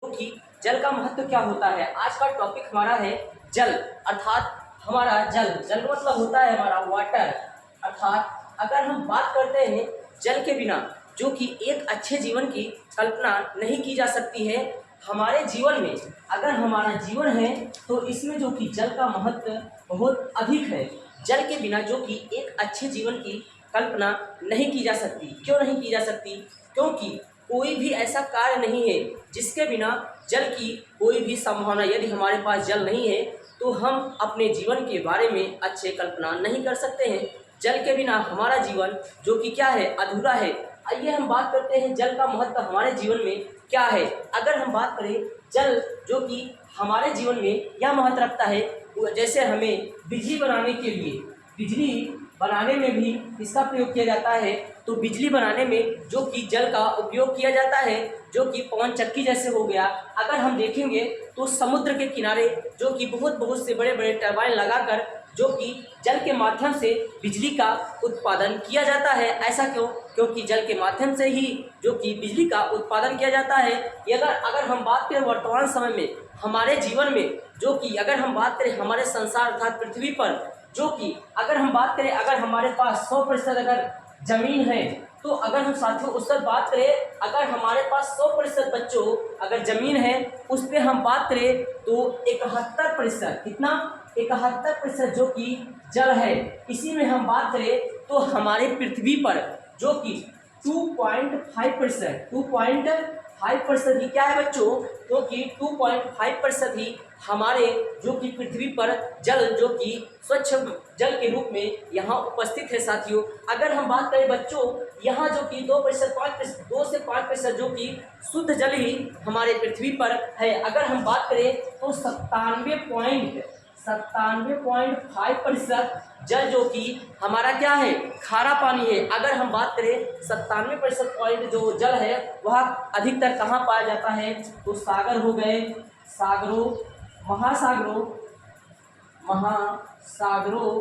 कि जल का महत्व क्या होता है। आज का टॉपिक हमारा है जल, अर्थात हमारा जल का मतलब होता है हमारा वाटर। अर्थात अगर हम बात करते हैं जल के बिना जो कि एक अच्छे जीवन की कल्पना नहीं की जा सकती है। हमारे जीवन में अगर हमारा जीवन है तो इसमें जो कि जल का महत्व बहुत अधिक है। जल के बिना जो कि एक अच्छे जीवन की कल्पना नहीं की जा सकती। क्यों नहीं की जा सकती? क्योंकि कोई भी ऐसा कार्य नहीं है जिसके बिना जल की कोई भी संभावना, यदि हमारे पास जल नहीं है तो हम अपने जीवन के बारे में अच्छे कल्पना नहीं कर सकते हैं। जल के बिना हमारा जीवन जो कि क्या है, अधूरा है। आइए हम बात करते हैं जल का महत्व हमारे जीवन में क्या है। अगर हम बात करें जल जो कि हमारे जीवन में यह महत्व रखता है, जैसे हमें बिजली बनाने के लिए, बिजली बनाने में भी इसका प्रयोग किया जाता है। तो बिजली बनाने में जो कि जल का उपयोग किया जाता है, जो कि पवन चक्की जैसे हो गया। अगर हम देखेंगे तो समुद्र के किनारे जो कि बहुत से बड़े बड़े टरबाइन लगाकर जो कि जल के माध्यम से बिजली का उत्पादन किया जाता है। ऐसा क्यों? क्योंकि जल के माध्यम से ही जो कि बिजली का उत्पादन किया जाता है। अगर हम बात करें वर्तमान समय में हमारे जीवन में जो कि अगर हम बात करें हमारे संसार अर्थात पृथ्वी पर जो कि अगर हम बात करें, अगर हमारे पास 100% अगर जमीन है तो अगर हम साथियों उस पर बात करें, अगर हमारे पास 100% बच्चों अगर जमीन है उस पर हम बात करें तो 71%, कितना, 71% जो कि जल है। इसी में हम बात करें तो हमारे पृथ्वी पर जो कि 2.5% ही क्या है बच्चों, क्योंकि 2.5% ही हमारे जो कि पृथ्वी पर जल जो कि स्वच्छ जल के रूप में यहाँ उपस्थित है। साथियों अगर हम बात करें बच्चों, यहाँ जो कि 2 से 5% जो कि शुद्ध जल ही हमारे पृथ्वी पर है। अगर हम बात करें तो 97.5% जल जो कि हमारा क्या है, खारा पानी है। अगर हम बात करें 97% पॉइंट जो जल है वह अधिकतर कहाँ पाया जाता है, तो सागर हो गए, सागरों, महासागरों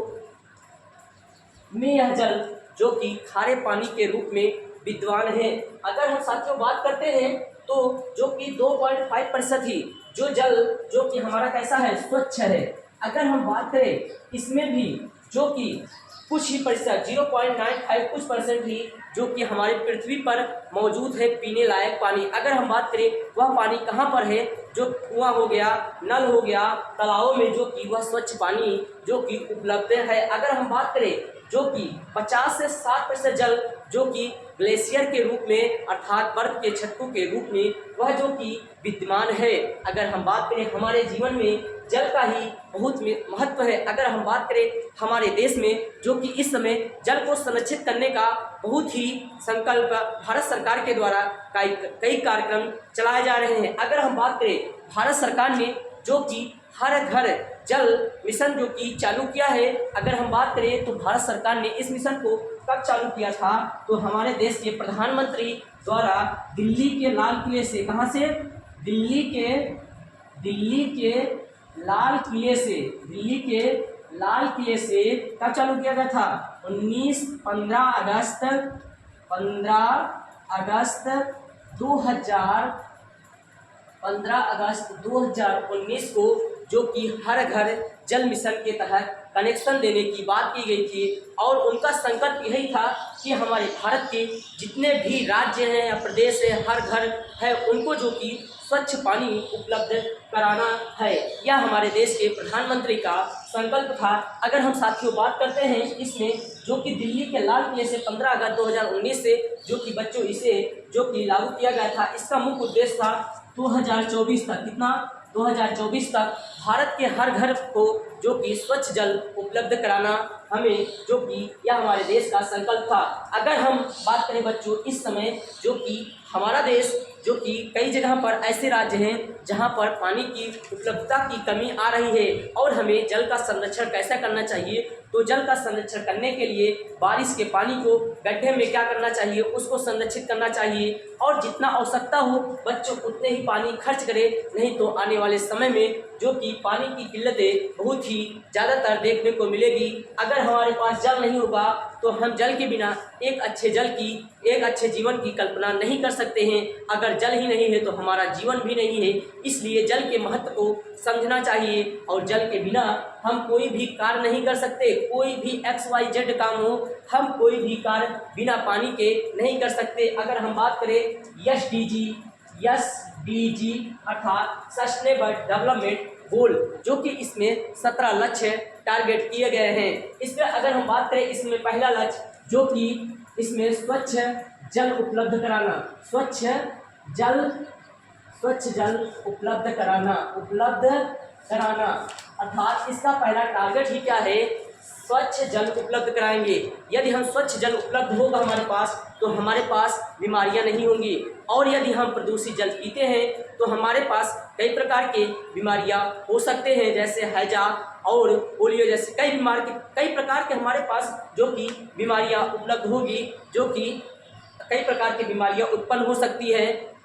में यह जल जो कि खारे पानी के रूप में विद्वान है। अगर हम साथियों बात करते हैं तो जो कि 2.5% ही जो जल जो कि हमारा कैसा है, स्वच्छ है। अगर हम बात करें इसमें भी जो कि कुछ ही प्रतिशत 0.95 कुछ परसेंट ही जो कि हमारी पृथ्वी पर मौजूद है पीने लायक पानी। अगर हम बात करें वह पानी कहाँ पर है, जो कुआं हो गया, नल हो गया, तालाबों में जो कि वह स्वच्छ पानी जो कि उपलब्ध है। अगर हम बात करें जो कि 50 से 60% जल जो कि ग्लेशियर के रूप में अर्थात बर्फ के छट्टू के रूप में वह जो कि विद्यमान है। अगर हम बात करें हमारे जीवन में जल का ही बहुत महत्व है। अगर हम बात करें हमारे देश में जो कि इस समय जल को संरक्षित करने का बहुत ही संकल्प भारत सरकार के द्वारा कई कार्यक्रम चलाए जा रहे हैं। अगर हम बात करें भारत सरकार ने जो कि हर घर जल मिशन जो कि चालू किया है। अगर हम बात करें तो भारत सरकार ने इस मिशन को कब चालू किया था, तो हमारे देश के प्रधानमंत्री द्वारा दिल्ली के लाल किले से, कहाँ से, दिल्ली के लाल किले से कब चालू किया गया था, 15 अगस्त 2019 को जो कि हर घर जल मिशन के तहत कनेक्शन देने की बात की गई थी। और उनका संकल्प यही था कि हमारे भारत के जितने भी राज्य हैं या प्रदेश है, हर घर है, उनको जो कि स्वच्छ पानी उपलब्ध कराना है। यह हमारे देश के प्रधानमंत्री का संकल्प था। अगर हम साथियों बात करते हैं इसमें जो कि दिल्ली के लाल किले से 15 अगस्त 2019 से जो कि बच्चों इसे जो कि लागू किया गया था। इसका मुख्य उद्देश्य था 2024 तक, कितना, 2024 तक भारत के हर घर को जो कि स्वच्छ जल उपलब्ध कराना हमें जो कि यह हमारे देश का संकल्प था। अगर हम बात करें बच्चों इस समय जो कि हमारा देश जो कि कई जगह पर ऐसे राज्य हैं जहां पर पानी की उपलब्धता की कमी आ रही है और हमें जल का संरक्षण कैसे करना चाहिए। तो जल का संरक्षण करने के लिए बारिश के पानी को गड्ढे में क्या करना चाहिए, उसको संरक्षित करना चाहिए और जितना आवश्यकता हो बच्चों उतने ही पानी खर्च करें, नहीं तो आने वाले समय में जो कि पानी की किल्लतें बहुत ही ज़्यादातर देखने को मिलेगी। अगर हमारे पास जल नहीं होगा तो हम जल के बिना एक अच्छे जीवन की कल्पना नहीं कर सकते हैं। अगर अगर जल ही नहीं है तो हमारा जीवन भी नहीं है। इसलिए जल के महत्व को समझना चाहिए और जल के बिना हम कोई भी कार्य नहीं कर सकते। कोई भी XYZ काम हो, हम कोई भी कार्य बिना पानी के नहीं कर सकते। अगर हम बात करें SDG अर्थात सस्टेनेबल डेवलपमेंट गोल, जो कि इसमें 17 लक्ष्य टारगेट किए गए हैं। इसमें अगर हम बात करें, इसमें पहला लक्ष्य जो कि इसमें स्वच्छ जल उपलब्ध कराना, स्वच्छ जल उपलब्ध कराना अर्थात इसका पहला टारगेट ही क्या है, स्वच्छ जल उपलब्ध कराएंगे। यदि हम स्वच्छ जल उपलब्ध होगा हमारे पास तो हमारे पास बीमारियां नहीं होंगी, और यदि हम प्रदूषित जल पीते हैं तो हमारे पास कई प्रकार के बीमारियां हो सकते हैं, जैसे हैजा और पोलियो जैसे कई प्रकार के हमारे पास जो कि बीमारियां उपलब्ध होगी, जो कि कई प्रकार की बीमारियां उत्पन्न हो सकती है।